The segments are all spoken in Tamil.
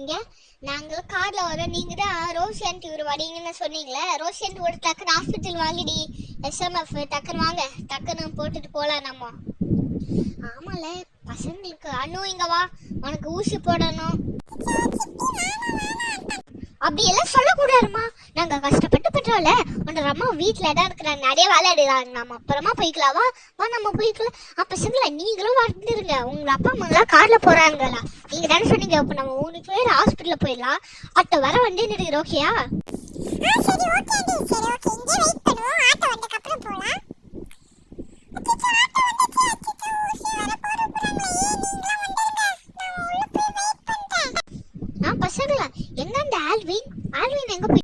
இருக்கீங்க? நாங்களும் கார்ல வரோம். நீங்க தான் ரோசி ஆண்டி ஒரு வரீங்கன்னு சொன்னீங்களே. ரோசி ஆண்டி ஒரு டக்குன்னு ஹாஸ்பிட்டல் வாங்கிடி. எஸ்எம்எஃப் டக்குன்னு வாங்க, டக்குன்னு போட்டுட்டு போலாம் நம்ம. ஆமால பசங்களுக்கு அனு இங்க வா, உனக்கு ஊசி போடணும். அப்படி எல்லாம் சொல்லக்கூடாதுமா, நாங்க கஷ்டப்பட்டு பண்றோம்ல. உன்னோட அம்மா வீட்டுல இடம் இருக்கிறாங்க, நிறைய வேலை எடுக்கிறாங்க. நம்ம அப்புறமா போய்க்கலாவா? வா நம்ம போய்க்கலாம். பசங்கள நீங்களும் வந்துருங்க. உங்க அப்பா அம்மா எல்லாம் கார்ல போறாங்களா? நீங்க தானே சொன்னீங்க. இப்ப நம்ம 3 பேர் ஹாஸ்பிட்டல்ல போயிடலாம். அட்ட வர வண்டி நினைக்கிற ஓகேயா? பசங்களா எங்க அந்த ஆல்வின் எங்க போய்?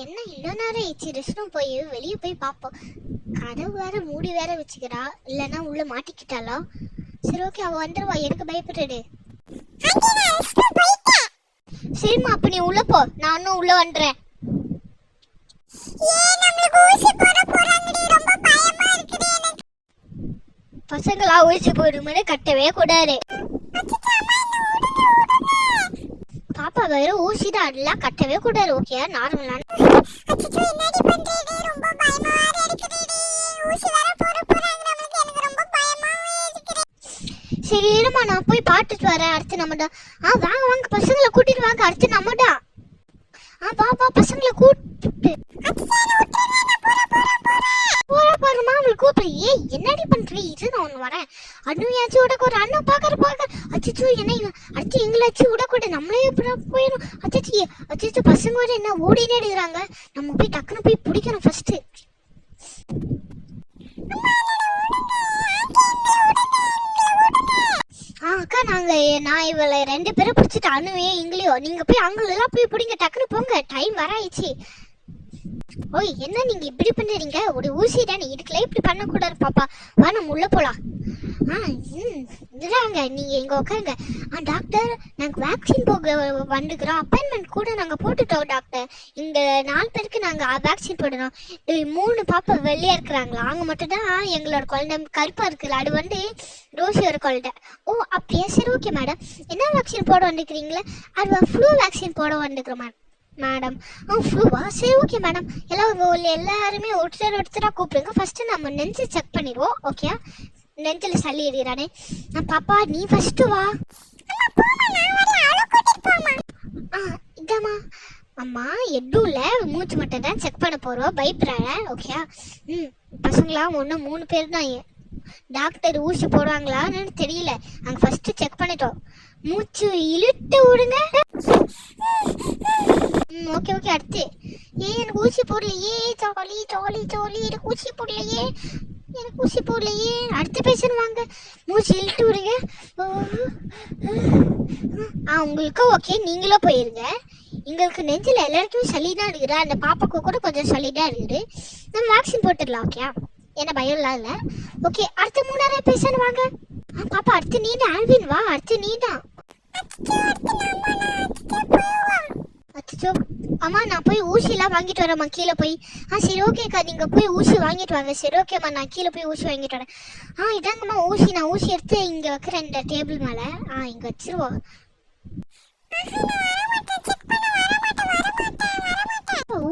என்ன இவ்வளோ நேரம் ஆயிடுச்சு? ரெஸ்ட்ரூம் போய் வெளியே போய் பார்ப்போம். கதவு வேற மூடி வேற வச்சுக்கிறா, இல்லைன்னா உள்ள மாட்டிக்கிட்டாலோ. சரி ஓகே, அவ வந்துருவா, எனக்கு பயப்படுறது. சரிம்மா, அப்ப நீ உள்ள போ, நானும் உள்ள வந்துடுறேன். பசங்களா ஊசி போடுமே கட்டவே கூடாது. பாப்பா வேற ஊசி தான், அதெல்லாம் கட்டவே கூடாது ஓகே? நார்மலான சரி இருமா, நான் போய் பார்த்துட்டு வரேன். அடுத்து நம்மடா. வாங்க வாங்க பசங்களை கூட்டிட்டு வாங்க, அடுத்து நம்மடா. பாப்பா பசங்களை கூப்பிட்டு போறமா அவங்களை கூப்பிடு. என்னடி பண்றீ? இது நான் ஒண்ணு வரேன். அண்ணுயாச்சும் விடக்கூட, அண்ணா பாக்க அச்சோ என்ன அடுத்து எங்களாச்சும் விடக்கூட, நம்மளே போயிடும். அச்சோ பசங்க வர என்ன ஓடினே எடுக்கிறாங்க. நம்ம போய் டக்குன்னு போய் பிடிக்கணும் ஃபர்ஸ்ட். அக்கா நான் இவளை 2 பேரும் பிடிச்சிட்டு அண்ணுவே இங்களையோ, நீங்க போய் அங்கெல்லாம் போய் பிடிங்க, டக்குன்னு போங்க, டைம் வர ஆயிடுச்சு. ஓய் என்ன நீங்க இப்படி பண்றீங்க? ஒரு ஊசி தானே, இதுக்குள்ள இப்படி பண்ணக்கூடாது பாப்பா. வா நம்ம உள்ள போலாம். இதுதாங்க, நீங்க இங்க உட்காருங்க. டாக்டர், நாங்க வேக்சின் போக வந்துக்கிறோம். அப்பாயின்மெண்ட் கூட நாங்க போட்டுட்டோம் டாக்டர். இந்த 4 பேருக்கு நாங்க வேக்சின் போடணும். 3 பாப்பா வெளியே இருக்கிறாங்களா, அவங்க மட்டும் தான் எங்களோட குழந்தை கருப்பா இருக்குல்ல, அது வந்து ரோசியோட குழந்தை. ஓ அப்படியா? சரி ஓகே மேடம். என்ன வேக்சின் போட வந்துக்கிறீங்களா? அது ஃப்ளூ வேக்சின் போட வந்துக்கிறோம் மேடம். ஃப்ளூவா? சரி ஓகே மேடம். எல்லாருமே ஒருத்தரா கூப்பிடுங்க. ஃபர்ஸ்ட் நம்ம நெஞ்சு செக் பண்ணிடுவோம் ஓகே? நெஞ்சில் சளி எறிகிறானே. பாப்பா நீ ஃபர்ஸ்ட் வா. இதாம்மா. அம்மா எதுவும் இல்லை, மூச்சு மட்டும் தான் செக் பண்ண போறோம், பயப்படுறாங்க ஓகே? பசங்களா ஒன்று 3 பேர் தான். டாக்டர் ஊசி போடுவாங்களான்னு தெரியல, நாங்கள் ஃபர்ஸ்ட் செக் பண்ணிட்டோம். மூச்சு இழுத்து விடுங்க. Okay okay. அடுத்து எனக்கு ஊசி போடலையே. Jolly jolly jolly. எனக்கு ஊசி போடலையே. அடுத்த பேஷண்ட் வாங்க. மூச்சு இழுத்து விடுங்க. உங்களுக்கு ஓகே, நீங்களும் போயிருங்க. எங்களுக்கு நெஞ்சில் எல்லாருக்குமே சளி தான் இருக்குது. அந்த பாப்பாக்கு கூட கொஞ்சம் சளி தான் இருக்குது. நம்ம வேக்சின் போட்டுடலாம் ஓகே? என்ன பயம்லாம் இல்லை ஓகே? அடுத்த 3ஆவது பேஷண்ட் வாங்க. பாப்பா அடுத்து நீ தான். ஆல்வின் வா, அடுத்து நீ தான். அச்சோ அம்மா, நான் போய் ஊசிலாம் வாங்கிட்டு வரேம்மா கீழே போய். சரி ஓகேக்கா, நீங்கள் போய் ஊசி வாங்கிட்டு வாங்க. சரி ஓகேம்மா, நான் கீழே போய் ஊசி வாங்கிட்டு வரேன். இதாங்கம்மா ஊசி. நான் ஊசி எடுத்து இங்கே வைக்கிறேன், இந்த டேபிள் மேலே. இங்கே வச்சிருவோம்.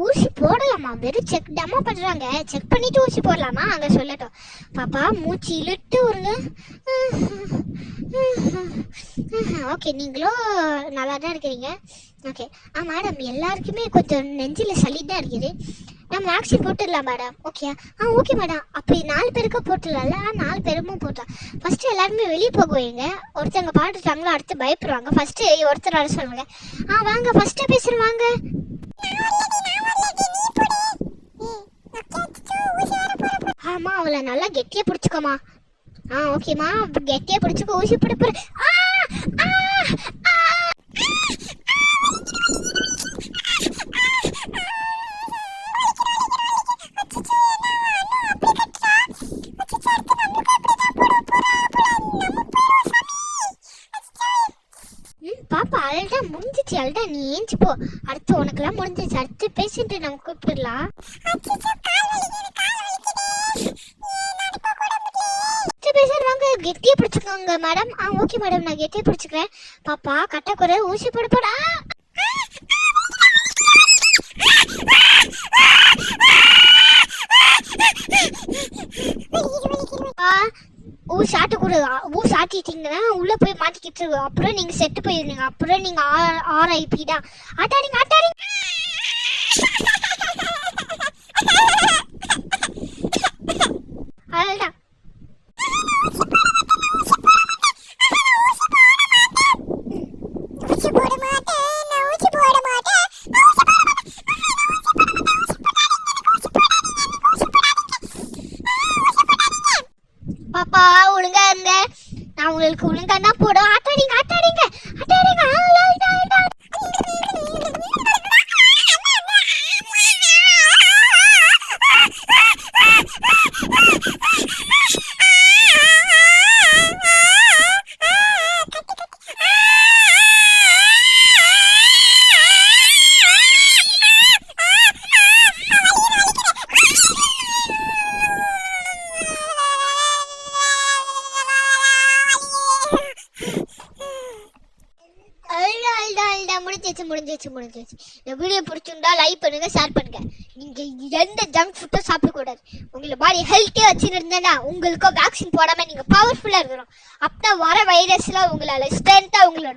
ஊசி போடலாமா? வெறும் செக் டமா பண்றாங்க. செக் பண்ணிட்டு ஊசி போடலாமா? அங்க சொல்லட்டும். பாப்பா மூச்சு இழுட்டு வருங்க. ஓகே, நீங்களும் நல்லா தான் இருக்கிறீங்க ஓகே? மேடம், எல்லாருக்குமே கொஞ்சம் நெஞ்சில் சளி தான் இருக்குது. நம்ம வேக்சின் போட்டுடலாம் மேடம் ஓகே? Okay madam. அப்படி 4 பேருக்கு போட்டுடலாம்ல? 4 பேருமும் போட்டலாம். ஃபர்ஸ்ட் எல்லாருமே வெளியே போகுவீங்க. ஒருத்தவங்க பாட்டுட்டாங்களோ, அடுத்து பயப்படுவாங்க. ஃபர்ஸ்ட் ஒருத்தர் வர சொல்லுங்க. வாங்க ஃபர்ஸ்ட் பேசுறேன் வாங்க. ஆமா, அவளை நல்லா கெட்டியா பிடிச்சுக்கோமா. ஓகேம்மா, கெட்டியா பிடிச்சுக்கோ. ஊசி போட போற. பாப்பா அல்டா முடிஞ்சிச்சு. அல்டா நீ ஏஞ்சி போ. அடுத்து உனக்கெல்லாம் முடிஞ்சிச்சு. அடுத்து பேஷண்ட் நம்ம கூப்பிடலாம். கெட்டியா பிடிச்சுக்கோங்க மேடம். ஓகே மேடம், நான் கெட்டியா பிடிச்சுக்கிறேன். பாப்பா கட்டக்குறை ஊசி போட போடா. ஊசி ஆட்டக்கூட ஊசி ஆட்டிட்டீங்கன்னா உள்ள போய் மாட்டிக்கிட்டு அப்புறம் நீங்க செட்டு போயிருந்தீங்க. அப்புறம் நீங்க RIP தான். ஆட்டாடிங்க ஆட்டாடிங்க. அதான் பாப்பா ஒழுங்கா இருங்க. நான் உங்களுக்கு ஒழுங்கா தான் போடும். ஆட்டாடிங்க ஆட்டாடிங்க ஆட்டாடிங்க. முடிஞ்சிச்சு. இந்த வீடியோ பிடிச்சிருந்தா லைக் பண்ணுங்க, ஷேர் பண்ணுங்க. நீங்க எந்த ஜங்க் ஃபுட்டும் சாப்பிடக்கூடாது. உங்களை பாடி ஹெல்த்தியா வச்சுருந்தேன்னா உங்களுக்கு வேக்சின் போடாம நீங்க பவர்ஃபுல்லா இருக்கணும். அப்பதான் வர வைரஸ்ல உங்களால ஸ்ட்ரென்த்தா உங்களோட